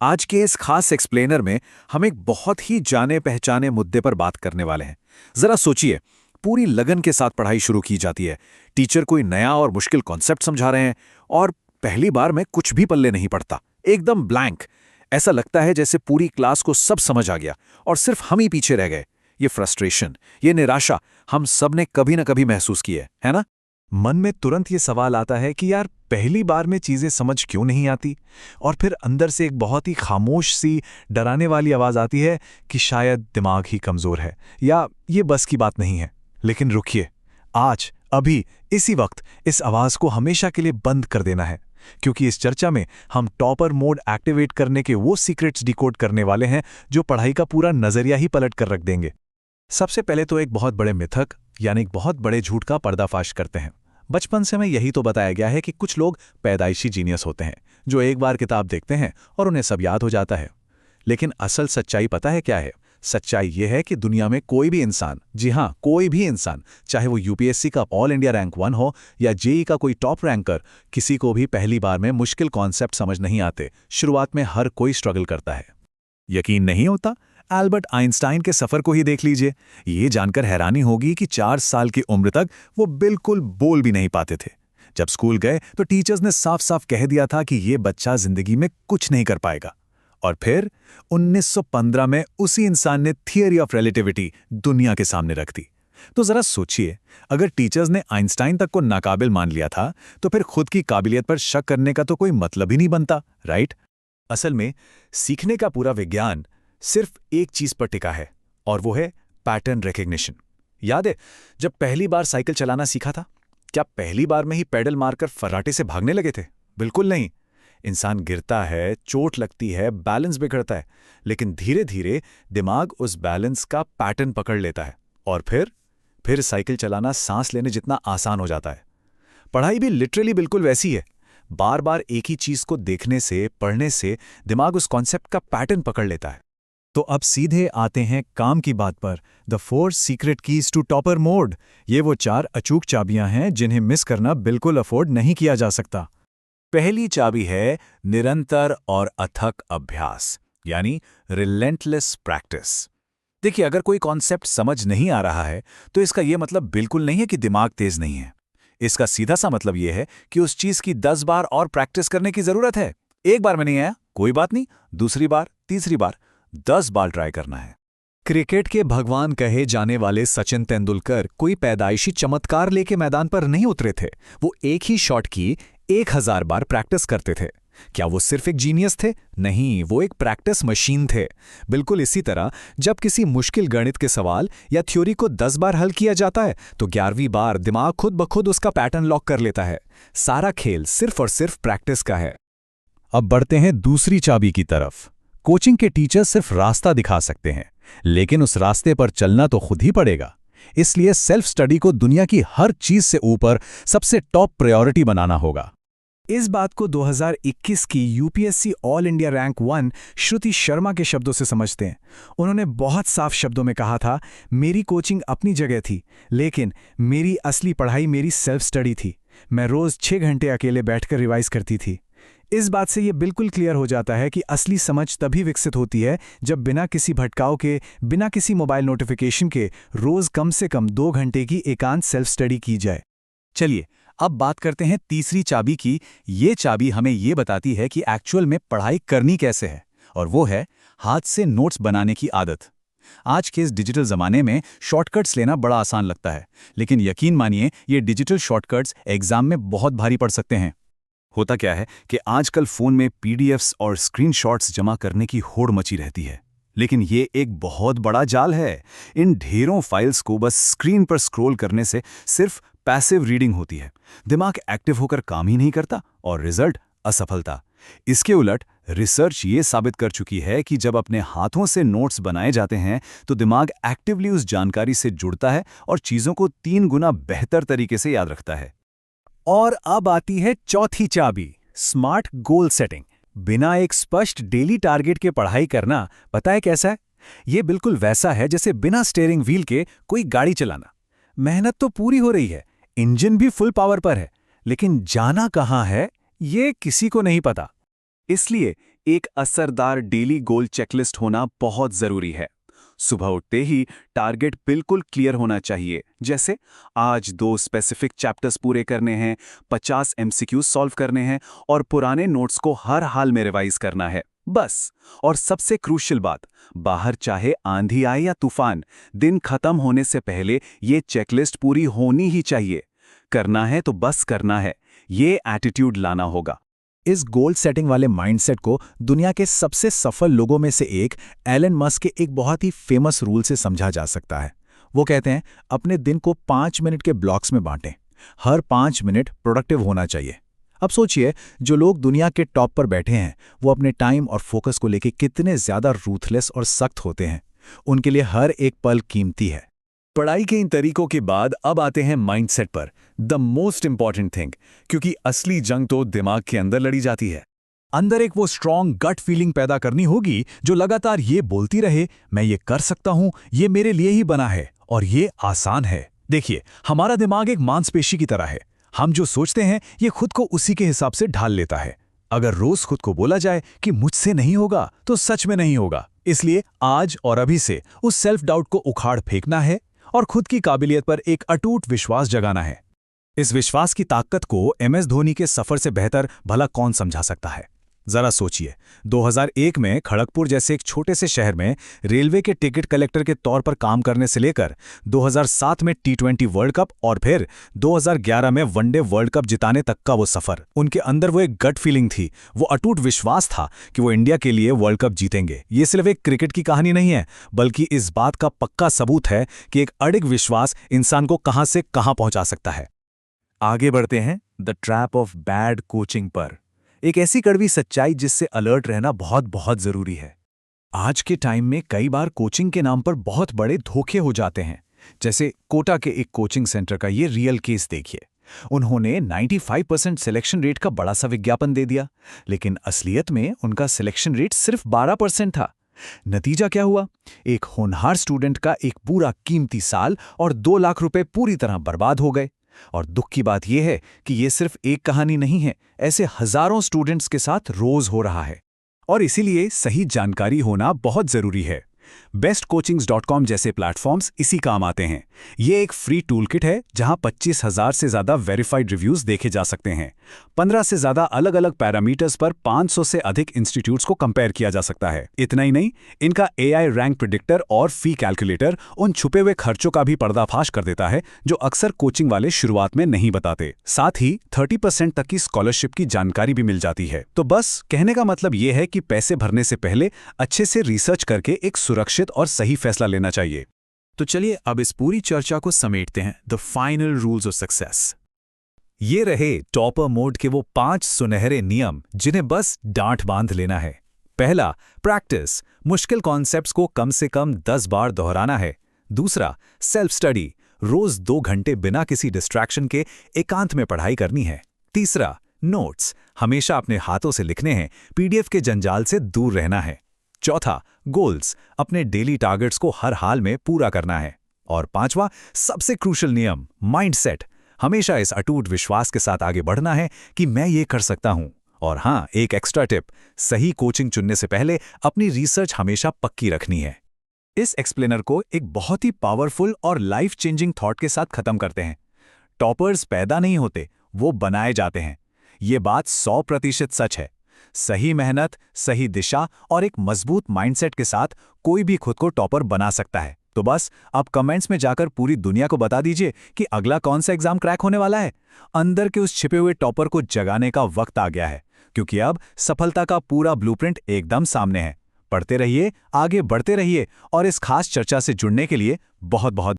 आज के इस खास एक्सप्लेनर में हम एक बहुत ही जाने पहचाने मुद्दे पर बात करने वाले हैं। जरा सोचिए, पूरी लगन के साथ पढ़ाई शुरू की जाती है। टीचर कोई नया और मुश्किल कॉन्सेप्ट समझा रहे हैं और पहली बार में कुछ भी पल्ले नहीं पड़ता, एकदम ब्लैंक। ऐसा लगता है जैसे पूरी क्लास को सब समझ आ गया और सिर्फ हम ही पीछे रह गए। ये फ्रस्ट्रेशन, ये निराशा हम सब ने कभी ना कभी महसूस की है ना? मन में तुरंत ये सवाल आता है कि यार पहली बार में चीजें समझ क्यों नहीं आती। और फिर अंदर से एक बहुत ही खामोश सी डराने वाली आवाज आती है कि शायद दिमाग ही कमजोर है या ये बस की बात नहीं है। लेकिन रुकिए, आज अभी इसी वक्त इस आवाज को हमेशा के लिए बंद कर देना है, क्योंकि इस चर्चा में हम टॉपर मोड एक्टिवेट करने के वो सीक्रेट्स डिकोड करने वाले हैं जो पढ़ाई का पूरा नजरिया ही पलट कर रख देंगे। सबसे पहले तो एक बहुत बड़े मिथक यानी एक बहुत बड़े झूठ का पर्दाफाश करते हैं। बचपन से हमें यही तो बताया गया है कि कुछ लोग पैदाइशी जीनियस होते हैं जो एक बार किताब देखते हैं और उन्हें सब याद हो जाता है। लेकिन असल सच्चाई पता है क्या है? सच्चाई यह है कि दुनिया में कोई भी इंसान, जी हाँ कोई भी इंसान, चाहे वो यूपीएससी का ऑल इंडिया रैंक 1 हो या जेईई का कोई टॉप रैंकर, किसी को भी पहली बार में मुश्किल कॉन्सेप्ट समझ नहीं आते। शुरुआत में हर कोई स्ट्रगल करता है। यकीन नहीं होता? एल्बर्ट आइंस्टाइन के सफर को ही देख लीजिए। ये जानकर हैरानी होगी कि 4 साल की उम्र तक वो बिल्कुल बोल भी नहीं पाते थे। जब स्कूल गए तो टीचर्स ने साफ साफ कह दिया था कि ये बच्चा जिंदगी में कुछ नहीं कर पाएगा। और फिर 1915 में उसी इंसान ने थियरी ऑफ रिलेटिविटी दुनिया के सामने रख दी। तो जरा सोचिए, अगर टीचर्स ने आइंस्टाइन तक को नाकाबिल मान लिया था तो फिर खुद की काबिलियत पर शक करने का तो कोई मतलब ही नहीं बनता, राइट? असल में सीखने का पूरा विज्ञान सिर्फ एक चीज पर टिका है और वो है पैटर्न रिकग्निशन। याद है जब पहली बार साइकिल चलाना सीखा था, क्या पहली बार में ही पेडल मारकर फर्राटे से भागने लगे थे? बिल्कुल नहीं। इंसान गिरता है, चोट लगती है, बैलेंस बिगड़ता है, लेकिन धीरे धीरे दिमाग उस बैलेंस का पैटर्न पकड़ लेता है और फिर साइकिल चलाना सांस लेने जितना आसान हो जाता है। पढ़ाई भी लिटरली बिल्कुल वैसी है। बार बार एक ही चीज को देखने से, पढ़ने से दिमाग उस कॉन्सेप्ट का पैटर्न पकड़ लेता है। तो अब सीधे आते हैं काम की बात पर। The 4 secret keys to topper mode. ये वो 4 अचूक चाबियां हैं जिन्हें मिस करना बिल्कुल अफोर्ड नहीं किया जा सकता। पहली चाबी है निरंतर और अथक अभ्यास, यानी रिलेंटलेस प्रैक्टिस। देखिए, अगर कोई कॉन्सेप्ट समझ नहीं आ रहा है तो इसका यह मतलब बिल्कुल नहीं है कि दिमाग तेज नहीं है। इसका सीधा सा मतलब यह है कि उस चीज की 10 बार और प्रैक्टिस करने की जरूरत है। एक बार में नहीं आया, कोई बात नहीं, दूसरी बार, तीसरी बार, 10 बार ट्राई करना है। क्रिकेट के भगवान कहे जाने वाले सचिन तेंदुलकर कोई पैदाइशी चमत्कार लेके मैदान पर नहीं उतरे थे। वो एक ही शॉट की 1000 बार प्रैक्टिस करते थे। क्या वो सिर्फ एक जीनियस थे? नहीं, वो एक प्रैक्टिस मशीन थे। बिल्कुल इसी तरह जब किसी मुश्किल गणित के सवाल या थ्योरी को 10 बार हल किया जाता है तो 11वीं बार दिमाग खुद ब खुद उसका पैटर्न लॉक कर लेता है। सारा खेल सिर्फ और सिर्फ प्रैक्टिस का है। अब बढ़ते हैं दूसरी चाबी की तरफ। कोचिंग के टीचर सिर्फ रास्ता दिखा सकते हैं, लेकिन उस रास्ते पर चलना तो खुद ही पड़ेगा। इसलिए सेल्फ स्टडी को दुनिया की हर चीज से ऊपर सबसे टॉप प्रायोरिटी बनाना होगा। इस बात को 2021 की यूपीएससी ऑल इंडिया रैंक 1 श्रुति शर्मा के शब्दों से समझते हैं। उन्होंने बहुत साफ शब्दों में कहा था, मेरी कोचिंग अपनी जगह थी, लेकिन मेरी असली पढ़ाई मेरी सेल्फ स्टडी थी। मैं रोज 6 घंटे अकेले बैठकर रिवाइज करती थी। इस बात से ये बिल्कुल क्लियर हो जाता है कि असली समझ तभी विकसित होती है जब बिना किसी भटकाव के, बिना किसी मोबाइल नोटिफिकेशन के रोज कम से कम 2 घंटे की एकांत सेल्फ स्टडी की जाए। चलिए अब बात करते हैं तीसरी चाबी की। ये चाबी हमें ये बताती है कि एक्चुअल में पढ़ाई करनी कैसे है, और वो है हाथ से नोट्स बनाने की आदत। आज के इस डिजिटल जमाने में शॉर्टकट्स लेना बड़ा आसान लगता है, लेकिन यकीन मानिए ये डिजिटल शॉर्टकट्स एग्जाम में बहुत भारी पड़ सकते हैं। होता क्या है कि आजकल फोन में पीडीएफ्स और स्क्रीनशॉट्स जमा करने की होड़ मची रहती है, लेकिन ये एक बहुत बड़ा जाल है। इन ढेरों फाइल्स को बस स्क्रीन पर स्क्रॉल करने से सिर्फ पैसिव रीडिंग होती है, दिमाग एक्टिव होकर काम ही नहीं करता और रिजल्ट असफलता। इसके उलट रिसर्च ये साबित कर चुकी है कि जब अपने हाथों से नोट्स बनाए जाते हैं तो दिमाग एक्टिवली उस जानकारी से जुड़ता है और चीजों को 3 गुना बेहतर तरीके से याद रखता है। और अब आती है चौथी चाबी, स्मार्ट गोल सेटिंग। बिना एक स्पष्ट डेली टारगेट के पढ़ाई करना पता है कैसा है? ये बिल्कुल वैसा है जैसे बिना स्टीयरिंग व्हील के कोई गाड़ी चलाना। मेहनत तो पूरी हो रही है, इंजन भी फुल पावर पर है, लेकिन जाना कहाँ है ये किसी को नहीं पता। इसलिए एक असरदार डेली गोल चेकलिस्ट होना बहुत जरूरी है। सुबह उठते ही टारगेट बिल्कुल क्लियर होना चाहिए, जैसे आज 2 स्पेसिफिक चैप्टर्स पूरे करने हैं, 50 एमसीक्यूज सॉल्व करने हैं और पुराने नोट्स को हर हाल में रिवाइज करना है, बस। और सबसे क्रूशियल बात, बाहर चाहे आंधी आए या तूफान, दिन खत्म होने से पहले ये चेकलिस्ट पूरी होनी ही चाहिए। करना है तो बस करना है, ये एटीट्यूड लाना होगा। इस गोल सेटिंग वाले माइंडसेट को दुनिया के सबसे सफल लोगों में से एक एलन मस्क के एक बहुत ही फेमस रूल से समझा जा सकता है। वो कहते हैं, अपने दिन को 5 मिनट के ब्लॉक्स में बांटें। हर 5 मिनट प्रोडक्टिव होना चाहिए। अब सोचिए, जो लोग दुनिया के टॉप पर बैठे हैं, वो अपने टाइम और फोकस को लेकर कितने ज्यादा रूथलेस और सख्त होते हैं। उनके लिए हर एक पल कीमती है। पढ़ाई के इन तरीकों के बाद अब आते हैं माइंडसेट पर, द मोस्ट इंपॉर्टेंट थिंग, क्योंकि असली जंग तो दिमाग के अंदर लड़ी जाती है। अंदर एक वो स्ट्रॉन्ग गट फीलिंग पैदा करनी होगी जो लगातार ये बोलती रहे, मैं ये कर सकता हूं, ये मेरे लिए ही बना है और ये आसान है। देखिए, हमारा दिमाग एक मांसपेशी की तरह है। हम जो सोचते हैं ये खुद को उसी के हिसाब से ढाल लेता है। अगर रोज खुद को बोला जाए कि मुझसे नहीं होगा, तो सच में नहीं होगा। इसलिए आज और अभी से उस सेल्फ डाउट को उखाड़ फेंकना है और खुद की काबिलियत पर एक अटूट विश्वास जगाना है। इस विश्वास की ताकत को MS धोनी के सफर से बेहतर भला कौन समझा सकता है। जरा सोचिए, 2001 में खड़गपुर जैसे एक छोटे से शहर में रेलवे के टिकट कलेक्टर के तौर पर काम करने से लेकर 2007 में T20 वर्ल्ड कप और फिर 2011 में वनडे वर्ल्ड कप जिताने तक का वो सफर, उनके अंदर वो एक गट फीलिंग थी, वो अटूट विश्वास था कि वो इंडिया के लिए वर्ल्ड कप जीतेंगे। ये सिर्फ एक क्रिकेट की कहानी नहीं है, बल्कि इस बात का पक्का सबूत है कि एक अडिग विश्वास इंसान को कहां से कहां पहुंचा सकता है। आगे बढ़ते हैं the trap of bad coaching पर, एक ऐसी कड़वी सच्चाई जिससे अलर्ट रहना बहुत बहुत जरूरी है। आज के टाइम में कई बार कोचिंग के नाम पर बहुत बड़े धोखे हो जाते हैं। जैसे कोटा के एक कोचिंग सेंटर का ये रियल केस देखिए। उन्होंने 95% सिलेक्शन रेट का बड़ा सा विज्ञापन दे दिया, लेकिन असलियत में उनका सिलेक्शन रेट सिर्फ 12% था। नतीजा क्या हुआ? एक होनहार स्टूडेंट का एक पूरा कीमती साल और 2 लाख रुपए पूरी तरह बर्बाद हो गए। और दुख की बात यह है कि यह सिर्फ एक कहानी नहीं है, ऐसे हजारों स्टूडेंट्स के साथ रोज हो रहा है। और इसीलिए सही जानकारी होना बहुत जरूरी है। bestcoachings.com जैसे प्लेटफॉर्म्स इसी काम आते हैं। ये एक फ्री टूलकिट है जहां 25,000 से ज्यादा वेरीफाइड रिव्यूज देखे जा सकते हैं। 15 से ज्यादा अलग अलग पैरामीटर्स पर 500 से अधिक इंस्टीट्यूट्स को कंपेयर किया जा सकता है। इतना ही नहीं, इनका AI रैंक प्रिडिक्टर और फी कैलकुलेटर उन छुपे हुए खर्चों का भी पर्दाफाश कर देता है जो अक्सर कोचिंग वाले शुरुआत में नहीं बताते। साथ ही 30% तक की स्कॉलरशिप की जानकारी भी मिल जाती है। तो बस कहने का मतलब यह है कि पैसे भरने से पहले अच्छे से रिसर्च करके एक सुरक्षित और सही फैसला लेना चाहिए। तो चलिए अब इस पूरी चर्चा को समेटते हैं, the final rules of success. ये रहे टॉपर मोड के वो 5 सुनहरे नियम जिन्हें बस डांट बांध लेना है। पहला, प्रैक्टिस, मुश्किल कॉन्सेप्ट्स को कम से कम 10 बार दोहराना है। दूसरा, सेल्फ स्टडी, रोज 2 घंटे बिना किसी डिस्ट्रैक्शन के एकांत में पढ़ाई करनी है। तीसरा, नोट्स, हमेशा अपने हाथों से लिखने हैं, PDF के जंजाल से दूर रहना है। चौथा, गोल्स, अपने डेली टारगेट्स को हर हाल में पूरा करना है। और पांचवा, सबसे क्रूशियल नियम, माइंडसेट, हमेशा इस अटूट विश्वास के साथ आगे बढ़ना है कि मैं ये कर सकता हूं। और हां, एक एक्स्ट्रा टिप, सही कोचिंग चुनने से पहले अपनी रिसर्च हमेशा पक्की रखनी है। इस एक्सप्लेनर को एक बहुत ही पावरफुल और लाइफ चेंजिंग थॉट के साथ खत्म करते हैं। टॉपर्स पैदा नहीं होते, वो बनाए जाते हैं। ये बात 100% सच है। सही मेहनत, सही दिशा और एक मजबूत माइंडसेट के साथ कोई भी खुद को टॉपर बना सकता है। तो बस आप कमेंट्स में जाकर पूरी दुनिया को बता दीजिए कि अगला कौन सा एग्जाम क्रैक होने वाला है। अंदर के उस छिपे हुए टॉपर को जगाने का वक्त आ गया है, क्योंकि अब सफलता का पूरा ब्लूप्रिंट एकदम सामने है। पढ़ते रहिए, आगे बढ़ते रहिए और इस खास चर्चा से जुड़ने के लिए बहुत बहुत